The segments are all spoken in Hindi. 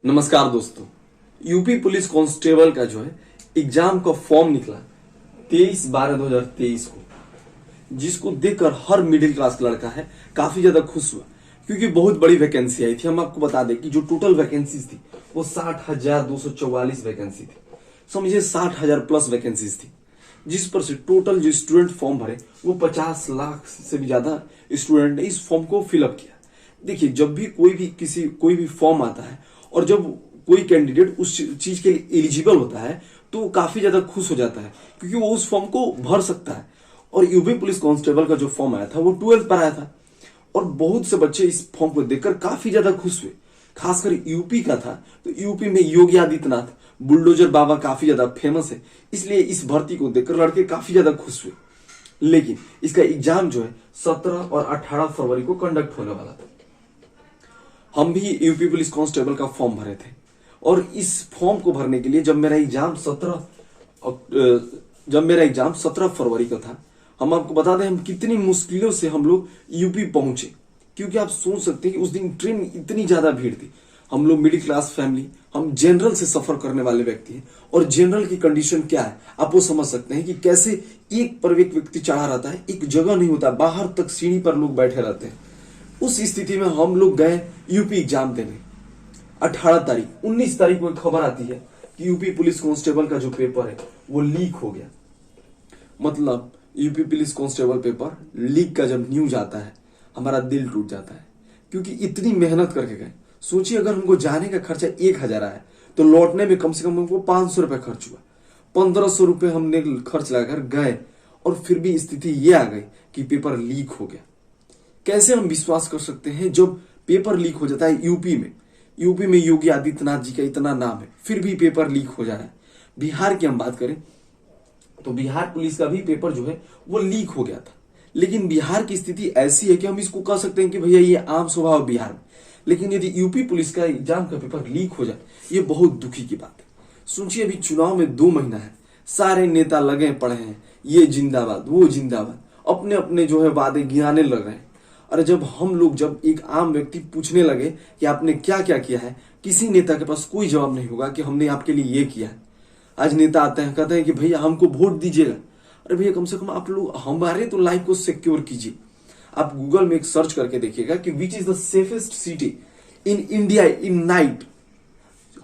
नमस्कार दोस्तों। यूपी पुलिस कांस्टेबल का जो है एग्जाम का फॉर्म निकला 23/12/2023 को, जिसको देखकर हर मिडिल क्लास का लड़का है काफी ज्यादा खुश हुआ, क्योंकि बहुत बड़ी वैकेंसी आई थी। हम आपको बता दें कि जो टोटल वैकेंसीज थी वो 60,244 वैकेंसी थी। समझिए 60,000 प्लस वैकेंसीज थी, जिस पर से टोटल जो स्टूडेंट फॉर्म भरे वो 50 लाख से भी ज्यादा स्टूडेंट ने इस फॉर्म को फिलअप किया। देखिए, जब भी कोई भी फॉर्म आता है और जब कोई कैंडिडेट उस चीज के लिए एलिजिबल होता है तो काफी ज्यादा खुश हो जाता है, क्योंकि वो उस फॉर्म को भर सकता है। और यूपी पुलिस कांस्टेबल का जो फॉर्म आया था वो 12th पर आया था, और बहुत से बच्चे इस फॉर्म को देखकर काफी ज्यादा खुश हुए। खासकर यूपी का था, तो यूपी में योगी आदित्यनाथ बुलडोजर बाबा काफी ज्यादा फेमस है, इसलिए इस भर्ती को देखकर लड़के काफी ज्यादा खुश हुए। लेकिन इसका एग्जाम जो है 17 और 18 फरवरी को कंडक्ट होने वाला था। हम भी यूपी पुलिस कांस्टेबल का फॉर्म भरे थे, और इस फॉर्म को भरने के लिए जब मेरा एग्जाम 17 फरवरी का था, हम आपको बता दें हम कितनी मुश्किलों से हम लोग यूपी पहुंचे। क्योंकि आप सोच सकते हैं कि उस दिन ट्रेन इतनी ज्यादा भीड़ थी। हम लोग मिडिल क्लास फैमिली, हम जनरल से सफर करने वाले व्यक्ति हैं, और जनरल की कंडीशन क्या है आप वो समझ सकते हैं कि कैसे एक पर एक व्यक्ति चढ़ा रहता है, एक जगह नहीं होता, बाहर तक सीढ़ी पर लोग बैठे रहते हैं। उस स्थिति में हम लोग गए यूपी एग्जाम देने। 18 तारीख 19 तारीख को खबर आती है कि यूपी पुलिस कांस्टेबल का जो पेपर है वो लीक हो गया। मतलब UP police constable paper leak का जब न्यूज आता है, हमारा दिल टूट जाता है, क्योंकि इतनी मेहनत करके गए। सोचिए, अगर हमको जाने का खर्चा 1,000 आया तो लौटने में कम से कम हमको 500 रुपए खर्च हुआ। 1,500 रुपए हमने खर्च लगाकर गए, और फिर भी स्थिति ये आ गई कि पेपर लीक हो गया। कैसे हम विश्वास कर सकते हैं जब पेपर लीक हो जाता है यूपी में योगी आदित्यनाथ जी का इतना नाम है, फिर भी पेपर लीक हो जा रहा है। बिहार की हम बात करें तो बिहार पुलिस का भी पेपर जो है वो लीक हो गया था। लेकिन बिहार की स्थिति ऐसी है कि हम इसको कह सकते हैं कि भैया ये आम स्वभाव बिहार में। लेकिन यदि यूपी पुलिस का एग्जाम का पेपर लीक हो जाए, ये बहुत दुखी की बात है। सोचिए, अभी चुनाव में 2 महीना है, सारे नेता लगे पड़े हैं, ये जिंदाबाद वो जिंदाबाद, अपने अपने जो है वादे गिनाने लग रहे हैं। और जब एक आम व्यक्ति पूछने लगे कि आपने क्या क्या किया है, किसी नेता के पास कोई जवाब नहीं होगा कि हमने आपके लिए ये किया है। आज नेता आते हैं, कहते हैं कि भैया हमको वोट दीजिएगा। अरे भैया, कम से कम आप लोग हमारे तो लाइफ को सिक्योर कीजिए। आप गूगल में एक सर्च करके देखिएगा कि which is the safest city in India in night.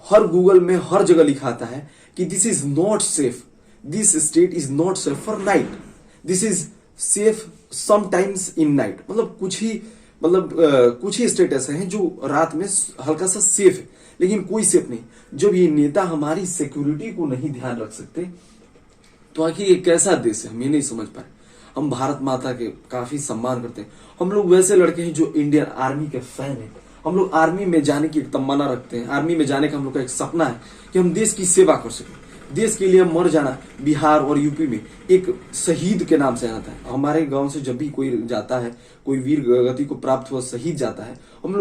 Her Google में हर जगह लिखा आता है कि this is not safe, this state is not safe for night, this is safe sometimes in night. मतलब कुछ ही स्टेट ऐसे हैं जो रात में हल्का सा सेफ है, लेकिन कोई सेफ नहीं। जब ये नेता हमारी सिक्योरिटी को नहीं ध्यान रख सकते तो आखिर ये कैसा देश है, हम ये नहीं समझ पाए। हम भारत माता के काफी सम्मान करते हैं। हम लोग वैसे लड़के हैं जो इंडियन आर्मी के फैन हैं। हम लोग आर्मी में जाने की एक तमन्ना रखते हैं। आर्मी में जाने का हम लोग का एक सपना है कि हम देश की सेवा कर सकें। देश के लिए मर जाना बिहार और यूपी में एक शहीद के नाम से आता है। हमारे गांव से जब भी कोई जाता है, कोई वीर गति को प्राप्त हुआ शहीद जाता है, हम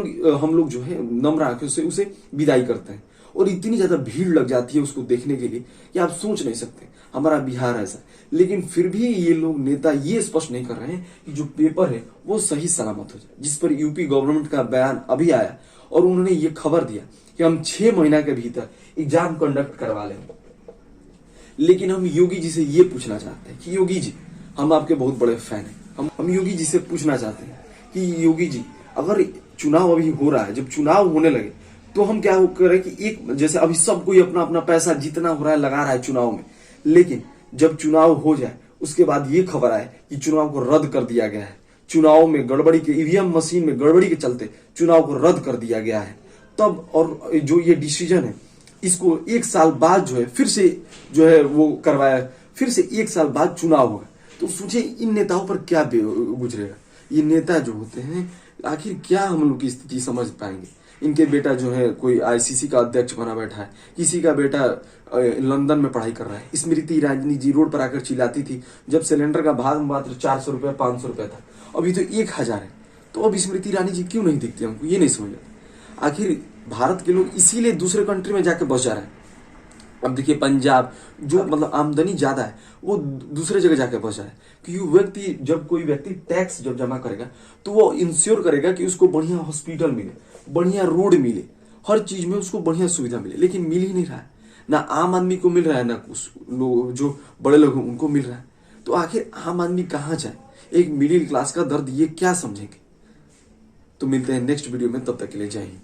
लोग जो है नम्र आंखों से उसे विदाई करते हैं। और इतनी ज्यादा भीड़ लग जाती है उसको देखने के लिए कि आप सोच नहीं सकते हमारा बिहार ऐसा। लेकिन फिर भी ये लोग नेता ये स्पष्ट नहीं कर रहे हैं कि जो पेपर है वो सही सलामत हो जाए, जिस पर यूपी गवर्नमेंट का बयान अभी आया, और उन्होंने ये खबर दिया कि हम 6 महीना के भीतर एग्जाम कंडक्ट करवा लेंगे। लेकिन हम योगी जी से ये पूछना चाहते हैं कि योगी जी, हम आपके बहुत बड़े फैन हैं। हम योगी जी से पूछना चाहते हैं कि योगी जी, अगर चुनाव अभी हो रहा है, जब चुनाव होने लगे तो हम क्या करें कि एक जैसे अभी सब कोई अपना अपना पैसा जितना हो रहा है लगा रहा है चुनाव में, लेकिन जब चुनाव हो जाए उसके बाद ये खबर आए कि चुनाव को रद्द कर दिया गया है, चुनाव में गड़बड़ी के ईवीएम मशीन में गड़बड़ी के चलते चुनाव को रद्द कर दिया गया है, तब और जो ये डिसीजन है इसको 1 साल बाद जो है फिर से जो है वो करवाया, फिर से 1 साल बाद चुनाव होगा। तो सोचिए इन नेताओं पर क्या गुजरेगा। ये नेता जो होते हैं आखिर क्या हम लोग की स्थिति समझ पाएंगे। इनके बेटा जो है कोई आईसीसी का अध्यक्ष बना बैठा है, किसी का बेटा लंदन में पढ़ाई कर रहा है। स्मृति ईरानी जी रोड पर आकर चिल्लाती थी जब सिलेंडर का भाव मात्र 400 रुपए 500 रुपए था, अभी तो 1,000 है। तो अब स्मृति ईरानी जी क्यों नहीं दिखती, हमको ये नहीं समझ आता। आखिर भारत के लोग इसीलिए दूसरे कंट्री में जाके बस जा रहे हैं। अब देखिए पंजाब जो मतलब आमदनी ज्यादा है वो दूसरे जगह जाके बस रहा है, क्योंकि कोई व्यक्ति टैक्स जब जमा करेगा तो वो इंश्योर करेगा कि उसको बढ़िया हॉस्पिटल मिले, बढ़िया रोड मिले, हर चीज में उसको बढ़िया सुविधा मिले, लेकिन मिल ही नहीं रहा है। ना आम आदमी को मिल रहा है, ना कुछ लोग जो बड़े लोग हैं उनको मिल रहा है। तो आखिर आम आदमी कहाँ जाए? एक मिडिल क्लास का दर्द ये क्या समझेंगे? तो मिलते हैं नेक्स्ट वीडियो में, तब तक के लिए जय हिंद।